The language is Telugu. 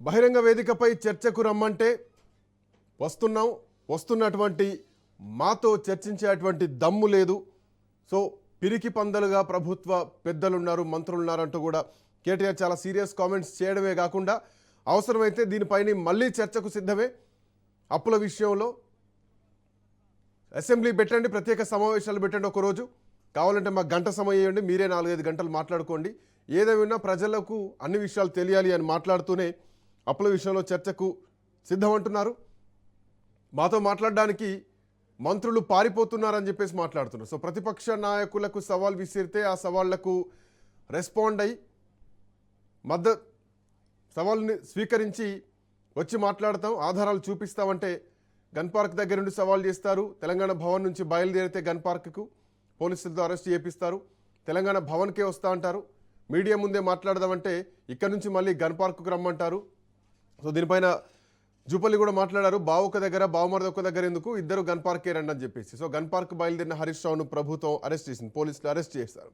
బహిరంగ వేదికపై చర్చకు రమ్మంటే వస్తున్నాం, వస్తున్నటువంటి మాతో చర్చించేటువంటి దమ్ము లేదు. సో పిరికి పందలుగా ప్రభుత్వ పెద్దలున్నారు, మంత్రులున్నారు అంటూ కూడా కేటీఆర్ చాలా సీరియస్ కామెంట్స్ చేయడమే కాకుండా అవసరమైతే దీనిపైన మళ్ళీ చర్చకు సిద్ధమే. అప్పుల విషయంలో అసెంబ్లీ పెట్టండి, ప్రత్యేక సమావేశాలు పెట్టండి, ఒకరోజు కావాలంటే మాకు గంట సమయం ఇవ్వండి, మీరే 4-5 గంటలు మాట్లాడుకోండి, ఏదేమైనా ప్రజలకు అన్ని విషయాలు తెలియాలి అని మాట్లాడుతూనే అప్పుల విషయంలో చర్చకు సిద్ధమంటున్నారు. మాతో మాట్లాడడానికి మంత్రులు పారిపోతున్నారని చెప్పేసి మాట్లాడుతున్నారు. సో ప్రతిపక్ష నాయకులకు సవాల్ విసిరితే ఆ సవాళ్లకు రెస్పాండ్ అయ్యి సవాల్ని స్వీకరించి వచ్చి మాట్లాడతాం, ఆధారాలు చూపిస్తామంటే గన్ పార్క్ దగ్గర నుండి సవాల్ చేస్తారు. తెలంగాణ భవన్ నుంచి బయలుదేరితే గన్ పార్క్కు పోలీసులతో అరెస్ట్ చేపిస్తారు. తెలంగాణ భవన్కే వస్తా అంటారు. మీడియా ముందే మాట్లాడదామంటే ఇక్కడ నుంచి మళ్ళీ గన్ పార్క్కు రమ్మంటారు. సో దీనిపైన జూపల్లి కూడా మాట్లాడారు. బావొక దగ్గర బావమరది ఒక దగ్గర ఎందుకు, ఇద్దరు గన్ పార్కే రండి అని చెప్పేసి. సో గన్ పార్క్ బయలుదేరిన హరీష్ రావును ప్రభుత్వం అరెస్ట్ చేసింది, పోలీసులు అరెస్ట్ చేస్తారు.